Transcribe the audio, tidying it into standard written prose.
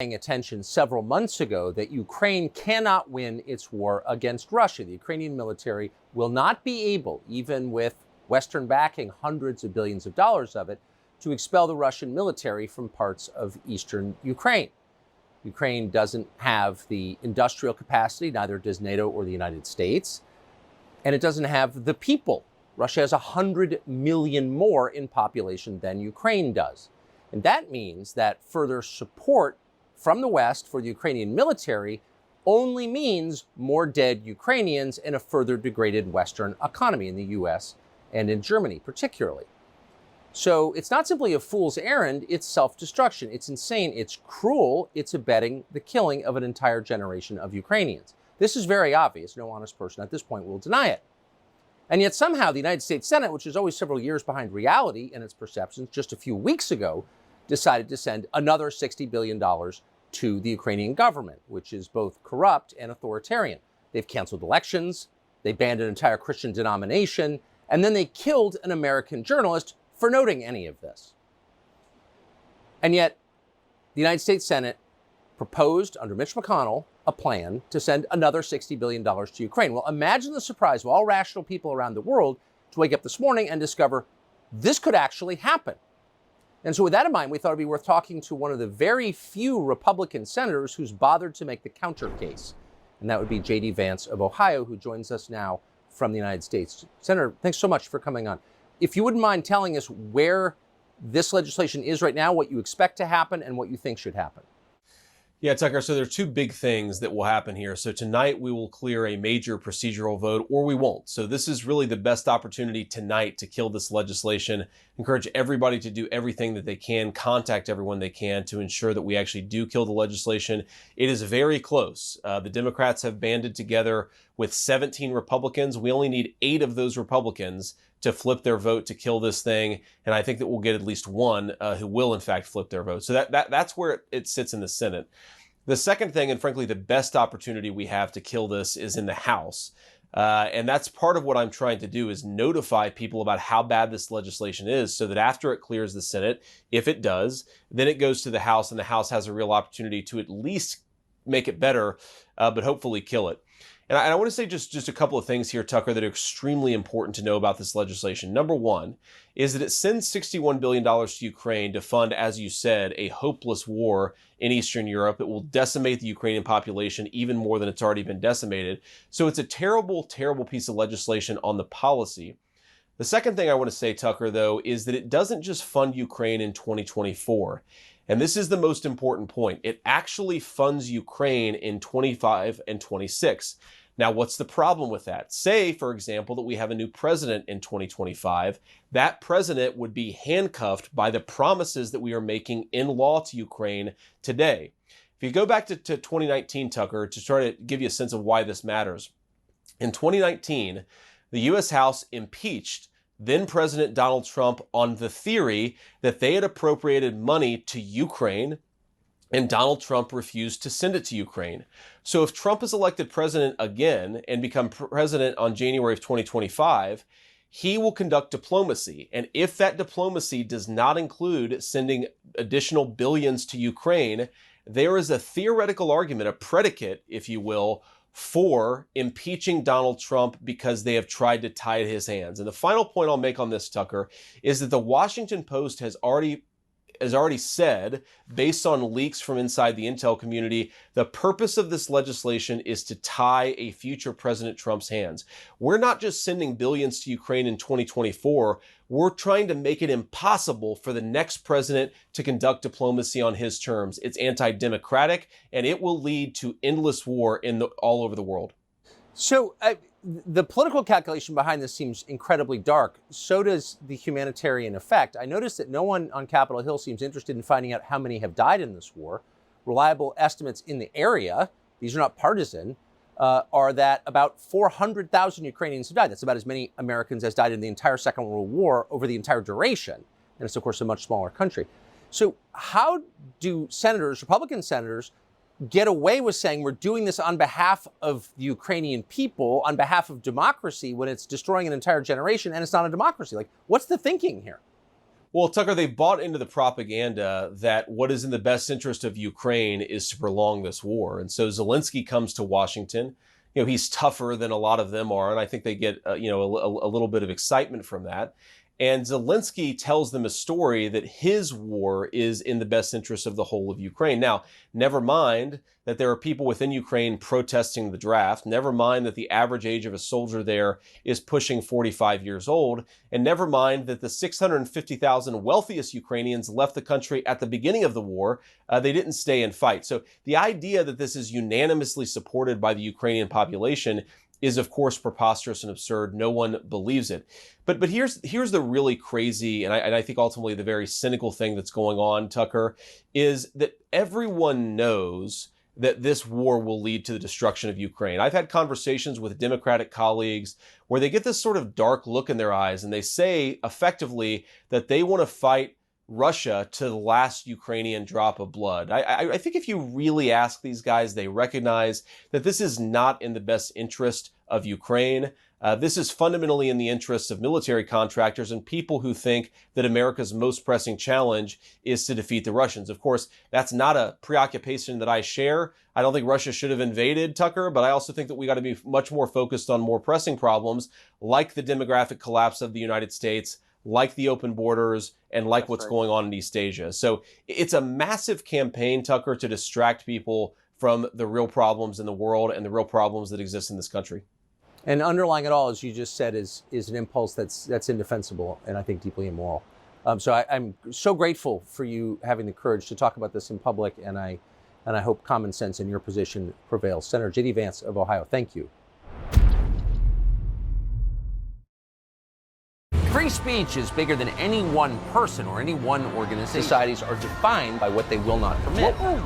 paying attention several months ago that Ukraine cannot win its war against Russia. The Ukrainian military will not be able, even with Western backing, hundreds of billions of dollars of it, to expel the Russian military from parts of eastern Ukraine. Ukraine doesn't have the industrial capacity, neither does NATO or the United States, and it doesn't have the people. Russia has 100 million more in population than Ukraine does. And that means that further support from the West for the Ukrainian military only means more dead Ukrainians and a further degraded Western economy in the US and in Germany particularly. So it's not simply a fool's errand, it's self-destruction. It's insane, it's cruel, it's abetting the killing of an entire generation of Ukrainians. This is very obvious. No honest person at this point will deny it. And yet somehow the United States Senate, which is always several years behind reality in its perceptions, just a few weeks ago, decided to send another $60 billion to the Ukrainian government, which is both corrupt and authoritarian. They've canceled elections, they banned an entire Christian denomination, and then they killed an American journalist for noting any of this. And yet, the United States Senate proposed, under Mitch McConnell, a plan to send another $60 billion to Ukraine. Well, imagine the surprise of all rational people around the world to wake up this morning and discover this could actually happen. And so with that in mind, we thought it'd be worth talking to one of the very few Republican senators who's bothered to make the counter case. And that would be J.D. Vance of Ohio, who joins us now from the United States. Senator, thanks so much for coming on. If you wouldn't mind telling us where this legislation is right now, what you expect to happen, and what you think should happen. Yeah, Tucker, so there are two big things that will happen here. So tonight we will clear a major procedural vote, or we won't. So this is really the best opportunity tonight to kill this legislation. Encourage everybody to do everything that they can, contact everyone they can to ensure that we actually do kill the legislation. It is very close. The Democrats have banded together with 17 Republicans. We only need 8 of those Republicans to flip their vote to kill this thing. And I think that we'll get at least one who will, in fact, flip their vote. So that's where it sits in the Senate. The second thing, and frankly, the best opportunity we have to kill this is in the House. And that's part of what I'm trying to do is notify people about how bad this legislation is so that after it clears the Senate, if it does, then it goes to the House and the House has a real opportunity to at least make it better, but hopefully kill it. And I want to say just a couple of things here, Tucker, that are extremely important to know about this legislation. Number one is that it sends $61 billion to Ukraine to fund, as you said, a hopeless war in Eastern Europe. It will decimate the Ukrainian population even more than it's already been decimated. So it's a terrible, terrible piece of legislation on the policy. The second thing I want to say, Tucker, though, is that it doesn't just fund Ukraine in 2024. And this is the most important point. It actually funds Ukraine in 25 and 26. Now, what's the problem with that? Say, for example, that we have a new president in 2025. That president would be handcuffed by the promises that we are making in law to Ukraine today. If you go back to 2019, Tucker, to try to give you a sense of why this matters. In 2019, the U.S. House impeached then President Donald Trump on the theory that they had appropriated money to Ukraine and Donald Trump refused to send it to Ukraine. So if Trump is elected president again and become president on January of 2025, he will conduct diplomacy. And if that diplomacy does not include sending additional billions to Ukraine, there is a theoretical argument, a predicate, if you will, for impeaching Donald Trump because they have tried to tie his hands. And the final point I'll make on this, Tucker, is that the Washington Post has already said, based on leaks from inside the intel community, the purpose of this legislation is to tie a future President Trump's hands. We're not just sending billions to Ukraine in 2024. We're trying to make it impossible for the next president to conduct diplomacy on his terms. It's anti-democratic, and it will lead to endless war all over the world. So the political calculation behind this seems incredibly dark. So does the humanitarian effect. I noticed that no one on Capitol Hill seems interested in finding out how many have died in this war. Reliable estimates in the area, these are not partisan, are that about 400,000 Ukrainians have died. That's about as many Americans as died in the entire Second World War over the entire duration. And it's, of course, a much smaller country. So how do senators, Republican senators, get away with saying we're doing this on behalf of the Ukrainian people, on behalf of democracy, when it's destroying an entire generation and it's not a democracy? Like, what's the thinking here? Well, Tucker, they bought into the propaganda that what is in the best interest of Ukraine is to prolong this war. And so Zelensky comes to Washington. He's tougher than a lot of them are. And I think they get, a little bit of excitement from that. And Zelensky tells them a story that his war is in the best interest of the whole of Ukraine. Now, never mind that there are people within Ukraine protesting the draft. Never mind that the average age of a soldier there is pushing 45 years old. And never mind that the 650,000 wealthiest Ukrainians left the country at the beginning of the war. They didn't stay and fight. So the idea that this is unanimously supported by the Ukrainian population is, of course, preposterous and absurd. No one believes it. But here's the really crazy, and I think ultimately the very cynical thing that's going on, Tucker, is that everyone knows that this war will lead to the destruction of Ukraine. I've had conversations with Democratic colleagues where they get this sort of dark look in their eyes, and they say effectively that they want to fight Russia to the last Ukrainian drop of blood. I think if you really ask these guys, they recognize that this is not in the best interest of Ukraine. This is fundamentally in the interests of military contractors and people who think that America's most pressing challenge is to defeat the Russians. Of course, that's not a preoccupation that I share. I don't think Russia should have invaded, Tucker, but I also think that we got to be much more focused on more pressing problems like the demographic collapse of the United States, like the open borders, and like what's going on in East Asia. So it's a massive campaign, Tucker, to distract people from the real problems in the world and the real problems that exist in this country. And underlying it all, as you just said, is an impulse that's indefensible and I think deeply immoral. So I'm so grateful for you having the courage to talk about this in public, and I hope common sense in your position prevails. Senator J.D. Vance of Ohio, thank you. Free speech is bigger than any one person or any one organization. Societies are defined by what they will not permit.